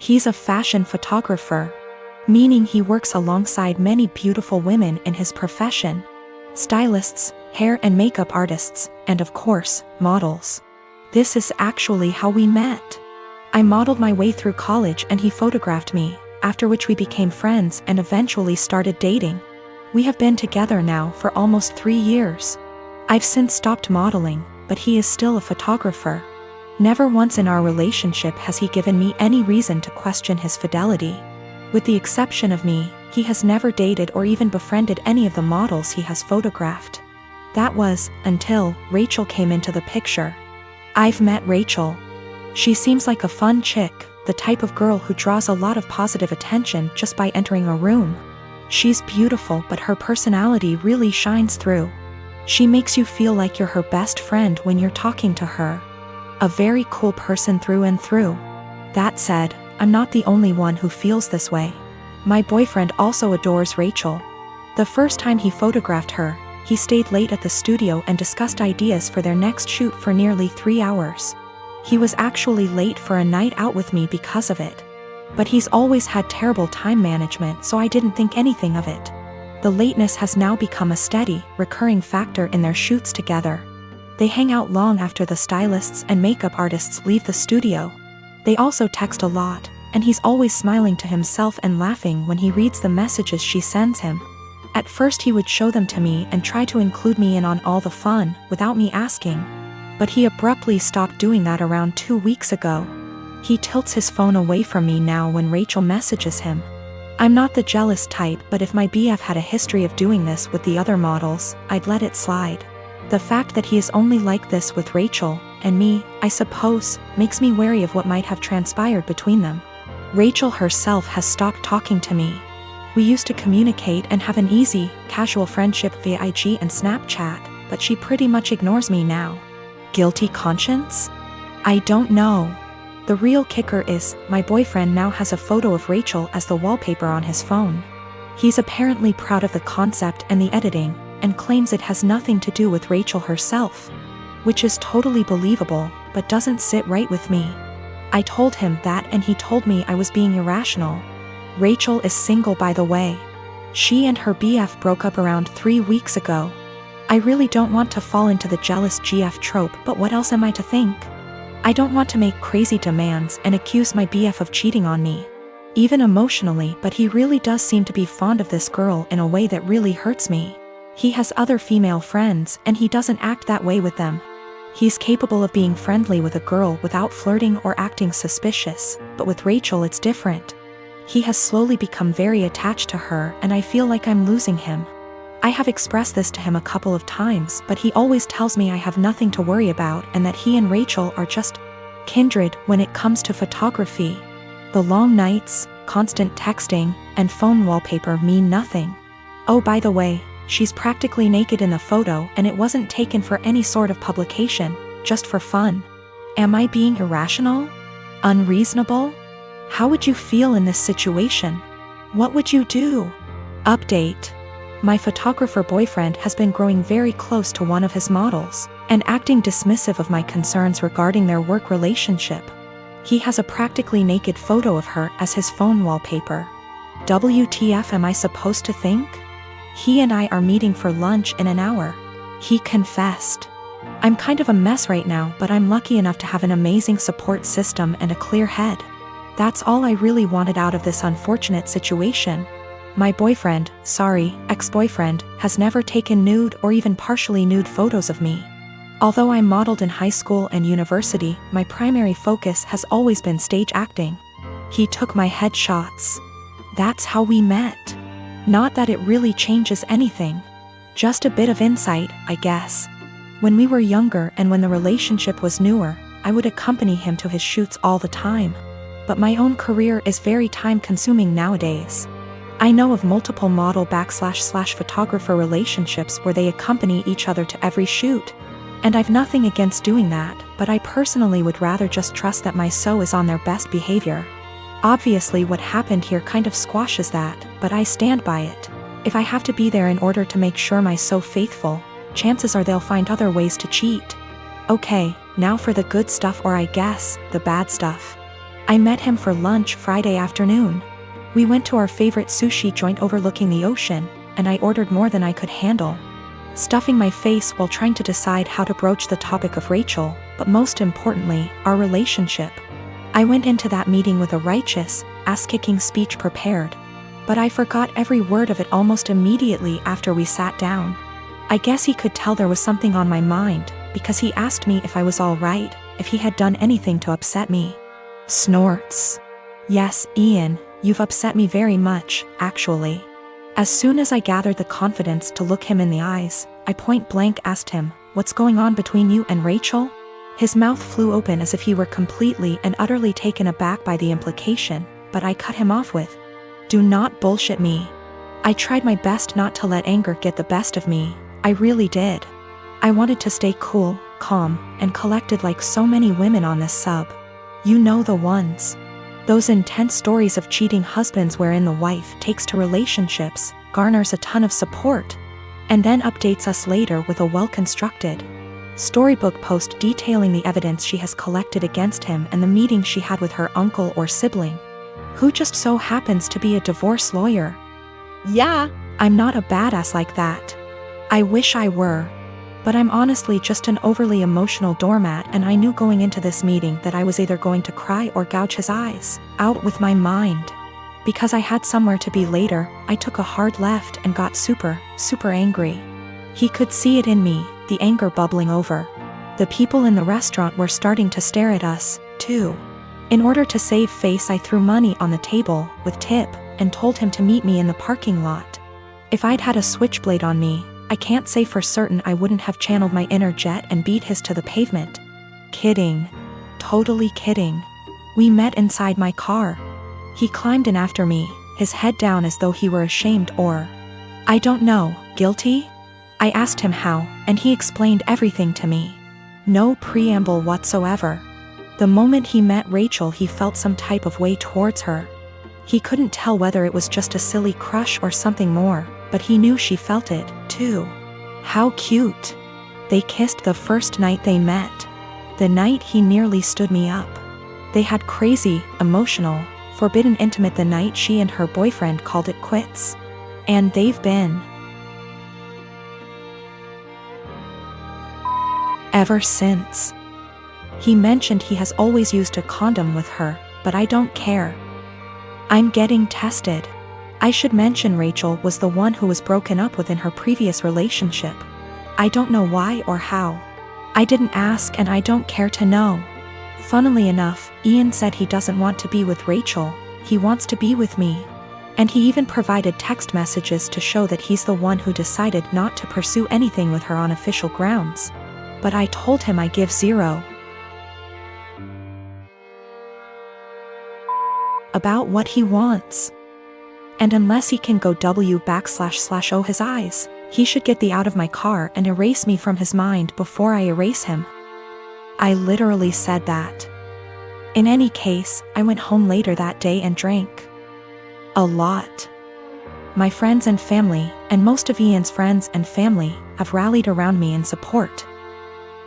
He's a fashion photographer, meaning he works alongside many beautiful women in his profession. Stylists, hair and makeup artists, and of course, models. This is actually how we met. I modeled my way through college and he photographed me, after which we became friends and eventually started dating. We have been together now for almost 3 years. I've since stopped modeling, but he is still a photographer. Never once in our relationship has he given me any reason to question his fidelity. With the exception of me, he has never dated or even befriended any of the models he has photographed. That was, until Rachel came into the picture. I've met Rachel. She seems like a fun chick, the type of girl who draws a lot of positive attention just by entering a room. She's beautiful, but her personality really shines through. She makes you feel like you're her best friend when you're talking to her. A very cool person through and through. That said, I'm not the only one who feels this way. My boyfriend also adores Rachel. The first time he photographed her, he stayed late at the studio and discussed ideas for their next shoot for nearly 3 hours. He was actually late for a night out with me because of it. But he's always had terrible time management, so I didn't think anything of it. The lateness has now become a steady, recurring factor in their shoots together. They hang out long after the stylists and makeup artists leave the studio. They also text a lot, and he's always smiling to himself and laughing when he reads the messages she sends him. At first he would show them to me and try to include me in on all the fun, without me asking. But he abruptly stopped doing that around 2 weeks ago. He tilts his phone away from me now when Rachel messages him. I'm not the jealous type, but if my BF had a history of doing this with the other models, I'd let it slide. The fact that he is only like this with Rachel, and me, I suppose, makes me wary of what might have transpired between them. Rachel herself has stopped talking to me. We used to communicate and have an easy, casual friendship via IG and Snapchat, but she pretty much ignores me now. Guilty conscience? I don't know. The real kicker is, my boyfriend now has a photo of Rachel as the wallpaper on his phone. He's apparently proud of the concept and the editing, and claims it has nothing to do with Rachel herself. Which is totally believable, but doesn't sit right with me. I told him that and he told me I was being irrational. Rachel is single, by the way. She and her BF broke up around 3 weeks ago. I really don't want to fall into the jealous GF trope, but what else am I to think? I don't want to make crazy demands and accuse my BF of cheating on me. Even emotionally, but he really does seem to be fond of this girl in a way that really hurts me. He has other female friends and he doesn't act that way with them. He's capable of being friendly with a girl without flirting or acting suspicious, but with Rachel it's different. He has slowly become very attached to her and I feel like I'm losing him. I have expressed this to him a couple of times, but he always tells me I have nothing to worry about and that he and Rachel are just kindred when it comes to photography. The long nights, constant texting, and phone wallpaper mean nothing. Oh, by the way, she's practically naked in the photo and it wasn't taken for any sort of publication, just for fun. Am I being irrational? Unreasonable? How would you feel in this situation? What would you do? Update. My photographer boyfriend has been growing very close to one of his models, and acting dismissive of my concerns regarding their work relationship. He has a practically naked photo of her as his phone wallpaper. WTF am I supposed to think? He and I are meeting for lunch in an hour. He confessed. I'm kind of a mess right now, but I'm lucky enough to have an amazing support system and a clear head. That's all I really wanted out of this unfortunate situation. My boyfriend, ex-boyfriend, has never taken nude or even partially nude photos of me. Although I modeled in high school and university, my primary focus has always been stage acting. He took my headshots. That's how we met. Not that it really changes anything. Just a bit of insight, I guess. When we were younger and when the relationship was newer, I would accompany him to his shoots all the time. But my own career is very time-consuming nowadays. I know of multiple model/photographer relationships where they accompany each other to every shoot. And I've nothing against doing that, but I personally would rather just trust that my SO is on their best behavior. Obviously what happened here kind of squashes that, but I stand by it. If I have to be there in order to make sure my SO faithful, chances are they'll find other ways to cheat. Okay, now for the good stuff, or I guess, the bad stuff. I met him for lunch Friday afternoon. We went to our favorite sushi joint overlooking the ocean, and I ordered more than I could handle, stuffing my face while trying to decide how to broach the topic of Rachel, but most importantly, our relationship. I went into that meeting with a righteous, ass-kicking speech prepared, but I forgot every word of it almost immediately after we sat down. I guess he could tell there was something on my mind, because he asked me if I was all right, if he had done anything to upset me. Snorts. Yes, Ian, you've upset me very much, actually. As soon as I gathered the confidence to look him in the eyes, I point blank asked him, "What's going on between you and Rachel?" His mouth flew open as if he were completely and utterly taken aback by the implication, but I cut him off with, "Do not bullshit me." I tried my best not to let anger get the best of me. I really did. I wanted to stay cool, calm, and collected like so many women on this sub. You know the ones. Those intense stories of cheating husbands wherein the wife takes to relationships, garners a ton of support, and then updates us later with a well-constructed storybook post detailing the evidence she has collected against him and the meeting she had with her uncle or sibling, who just so happens to be a divorce lawyer. Yeah. I'm not a badass like that. I wish I were. But I'm honestly just an overly emotional doormat, and I knew going into this meeting that I was either going to cry or gouge his eyes out with my mind. Because I had somewhere to be later, I took a hard left and got super angry. He could see it in me, the anger bubbling over. The people in the restaurant were starting to stare at us, too. In order to save face, I threw money on the table, with tip, and told him to meet me in the parking lot. If I'd had a switchblade on me, I can't say for certain I wouldn't have channeled my inner jet and beat his to the pavement. Kidding. Totally kidding. We met inside my car. He climbed in after me, his head down as though he were ashamed or, I don't know, guilty? I asked him how, and he explained everything to me. No preamble whatsoever. The moment he met Rachel, he felt some type of way towards her. He couldn't tell whether it was just a silly crush or something more, but he knew she felt it, too. How cute. They kissed the first night they met. The night he nearly stood me up. They had crazy, emotional, forbidden intimate the night she and her boyfriend called it quits. And they've been ever since. He mentioned he has always used a condom with her, but I don't care. I'm getting tested. I should mention Rachel was the one who was broken up with in her previous relationship. I don't know why or how. I didn't ask and I don't care to know. Funnily enough, Ian said he doesn't want to be with Rachel, he wants to be with me. And he even provided text messages to show that he's the one who decided not to pursue anything with her on official grounds. But I told him I give zero about what he wants. And unless he can go // his eyes, he should get the out of my car and erase me from his mind before I erase him. I literally said that. In any case, I went home later that day and drank a lot. My friends and family, and most of Ian's friends and family, have rallied around me in support.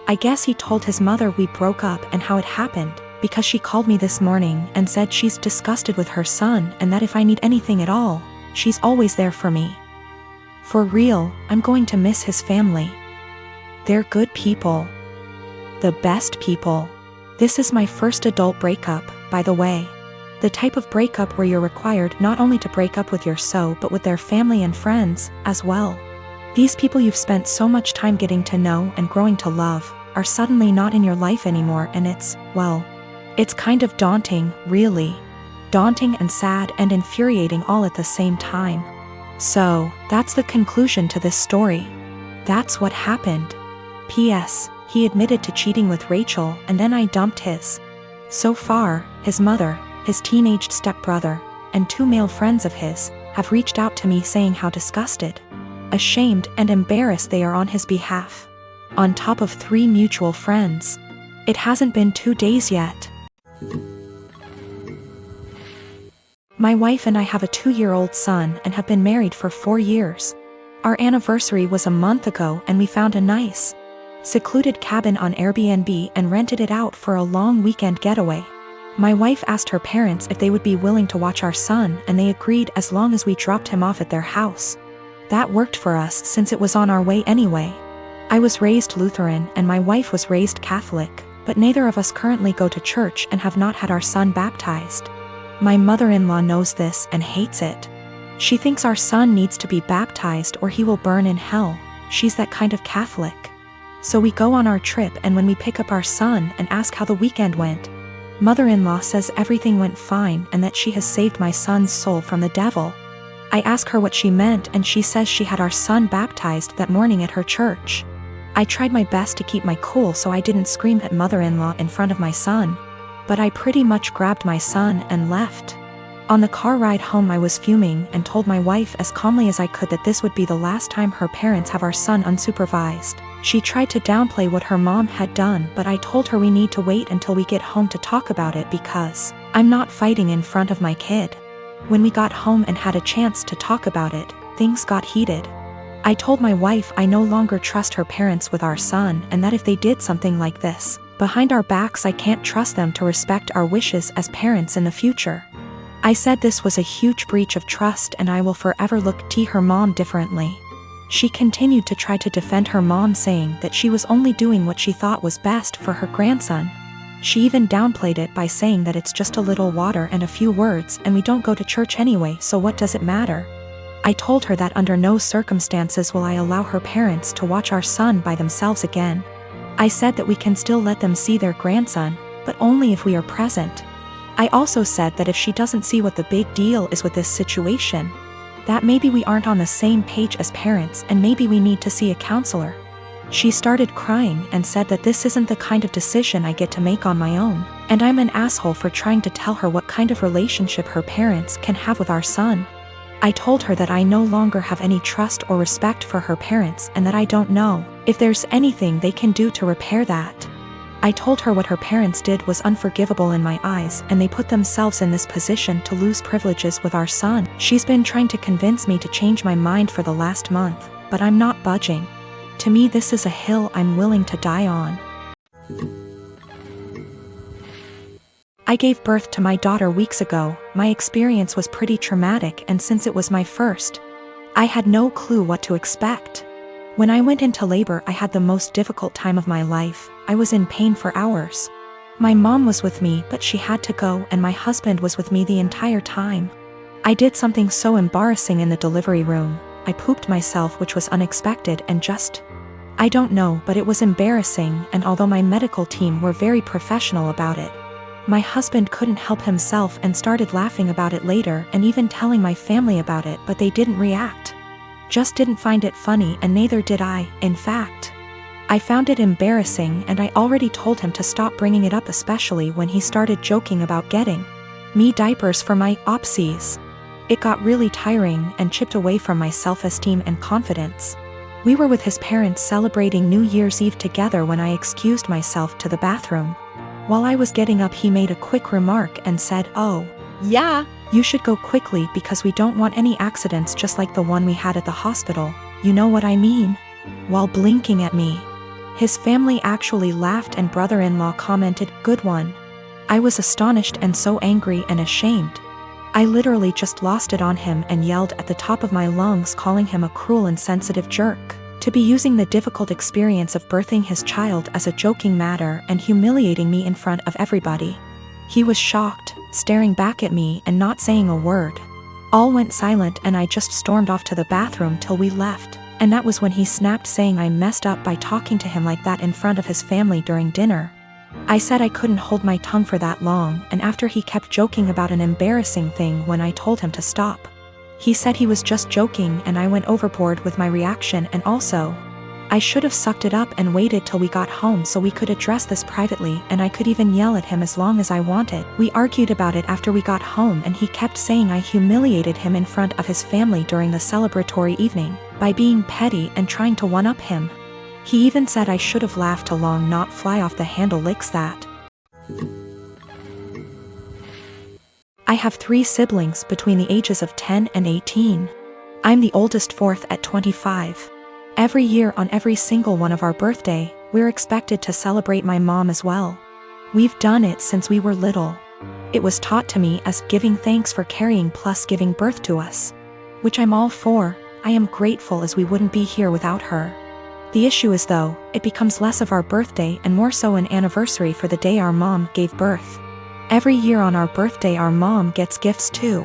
I guess he told his mother we broke up and how it happened, because she called me this morning and said she's disgusted with her son and that if I need anything at all, she's always there for me. For real, I'm going to miss his family. They're good people. The best people. This is my first adult breakup, by the way. The type of breakup where you're required not only to break up with your so but with their family and friends, as well. These people you've spent so much time getting to know and growing to love, are suddenly not in your life anymore, and it's, well, it's kind of daunting, really. Daunting and sad and infuriating all at the same time. So, that's the conclusion to this story. That's what happened. P.S. He admitted to cheating with Rachel and then I dumped his. So far, his mother, his teenaged stepbrother, and 2 male friends of his, have reached out to me saying how disgusted, ashamed and embarrassed they are on his behalf. On top of 3 mutual friends. It hasn't been 2 days yet. My wife and I have a 2-year-old son and have been married for 4 years. Our anniversary was a month ago and we found a nice, secluded cabin on Airbnb and rented it out for a long weekend getaway. My wife asked her parents if they would be willing to watch our son, and they agreed as long as we dropped him off at their house. That worked for us since it was on our way anyway. I was raised Lutheran and my wife was raised Catholic, but neither of us currently go to church and have not had our son baptized. My mother-in-law knows this and hates it. She thinks our son needs to be baptized or he will burn in hell. She's that kind of Catholic. So we go on our trip, and when we pick up our son and ask how the weekend went, mother-in-law says everything went fine and that she has saved my son's soul from the devil. I ask her what she meant and she says she had our son baptized that morning at her church. I tried my best to keep my cool so I didn't scream at mother-in-law in front of my son, but I pretty much grabbed my son and left. On the car ride home I was fuming and told my wife as calmly as I could that this would be the last time her parents have our son unsupervised. She tried to downplay what her mom had done, but I told her we need to wait until we get home to talk about it because I'm not fighting in front of my kid. When we got home and had a chance to talk about it, things got heated. I told my wife I no longer trust her parents with our son and that if they did something like this behind our backs, I can't trust them to respect our wishes as parents in the future. I said this was a huge breach of trust and I will forever look at her mom differently. She continued to try to defend her mom, saying that she was only doing what she thought was best for her grandson. She even downplayed it by saying that it's just a little water and a few words and we don't go to church anyway, so what does it matter? I told her that under no circumstances will I allow her parents to watch our son by themselves again. I said that we can still let them see their grandson, but only if we are present. I also said that if she doesn't see what the big deal is with this situation, that maybe we aren't on the same page as parents and maybe we need to see a counselor. She started crying and said that this isn't the kind of decision I get to make on my own, and I'm an asshole for trying to tell her what kind of relationship her parents can have with our son. I told her that I no longer have any trust or respect for her parents and that I don't know if there's anything they can do to repair that. I told her what her parents did was unforgivable in my eyes and they put themselves in this position to lose privileges with our son. She's been trying to convince me to change my mind for the last month, but I'm not budging. To me, this is a hill I'm willing to die on. I gave birth to my daughter weeks ago. My experience was pretty traumatic, and since it was my first, I had no clue what to expect. When I went into labor, I had the most difficult time of my life. I was in pain for hours. My mom was with me, but she had to go, and my husband was with me the entire time. I did something so embarrassing in the delivery room. I pooped myself, which was unexpected and I don't know, but it was embarrassing, and although my medical team were very professional about it, my husband couldn't help himself and started laughing about it later and even telling my family about it, but they didn't react. Just didn't find it funny, and neither did I. In fact, I found it embarrassing, and I already told him to stop bringing it up, especially when he started joking about getting me diapers for my opsies. It got really tiring and chipped away from my self-esteem and confidence. We were with his parents celebrating New Year's Eve together when I excused myself to the bathroom. While I was getting up, he made a quick remark and said, "Oh, yeah, you should go quickly because we don't want any accidents just like the one we had at the hospital. You know what I mean?" While blinking at me. His family actually laughed and brother-in-law commented, "Good one." I was astonished and so angry and ashamed. I literally just lost it on him and yelled at the top of my lungs, calling him a cruel and insensitive jerk, to be using the difficult experience of birthing his child as a joking matter and humiliating me in front of everybody. He was shocked, staring back at me and not saying a word. All went silent and I just stormed off to the bathroom till we left, and that was when he snapped, saying I messed up by talking to him like that in front of his family during dinner. I said I couldn't hold my tongue for that long, and after he kept joking about an embarrassing thing when I told him to stop. He said he was just joking, and I went overboard with my reaction, and also, I should have sucked it up and waited till we got home so we could address this privately, and I could even yell at him as long as I wanted. We argued about it after we got home, and he kept saying I humiliated him in front of his family during the celebratory evening by being petty and trying to one-up him. He even said I should have laughed along, not fly off the handle licks that. I have 3 siblings between the ages of 10 and 18. I'm the oldest, fourth at 25. Every year on every single one of our birthday, we're expected to celebrate my mom as well. We've done it since we were little. It was taught to me as giving thanks for carrying plus giving birth to us. Which I'm all for. I am grateful as we wouldn't be here without her. The issue is though, it becomes less of our birthday and more so an anniversary for the day our mom gave birth. Every year on our birthday our mom gets gifts too.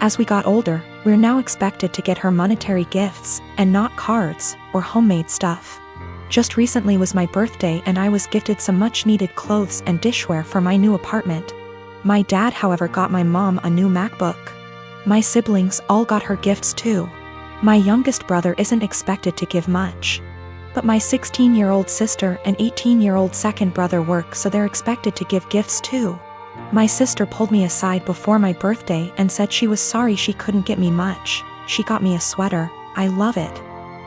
As we got older, we're now expected to get her monetary gifts, and not cards, or homemade stuff. Just recently was my birthday and I was gifted some much needed clothes and dishware for my new apartment. My dad however got my mom a new MacBook. My siblings all got her gifts too. My youngest brother isn't expected to give much. But my 16-year-old sister and 18-year-old second brother work so they're expected to give gifts too. My sister pulled me aside before my birthday and said she was sorry she couldn't get me much. She got me a sweater, I love it.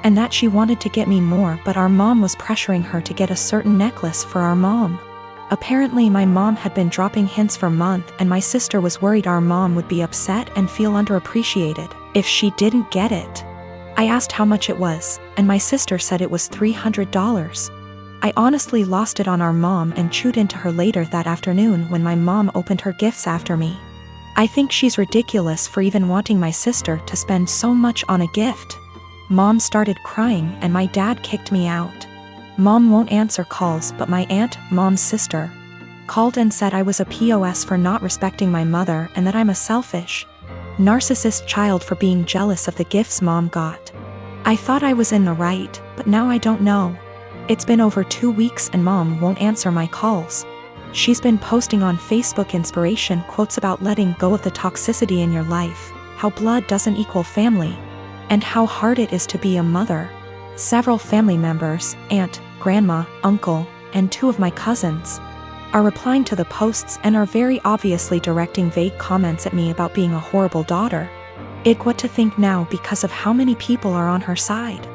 And that she wanted to get me more but our mom was pressuring her to get a certain necklace for our mom. Apparently my mom had been dropping hints for months and my sister was worried our mom would be upset and feel underappreciated if she didn't get it. I asked how much it was, and my sister said it was $300. I honestly lost it on our mom and chewed into her later that afternoon when my mom opened her gifts after me. I think she's ridiculous for even wanting my sister to spend so much on a gift. Mom started crying and my dad kicked me out. Mom won't answer calls but my aunt, mom's sister, called and said I was a POS for not respecting my mother and that I'm a selfish, narcissist child for being jealous of the gifts mom got. I thought I was in the right, but now I don't know. It's been over 2 weeks and mom won't answer my calls. She's been posting on Facebook inspiration quotes about letting go of the toxicity in your life, how blood doesn't equal family, and how hard it is to be a mother. Several family members, aunt, grandma, uncle, and 2 of my cousins, are replying to the posts and are very obviously directing vague comments at me about being a horrible daughter. What to think now because of how many people are on her side.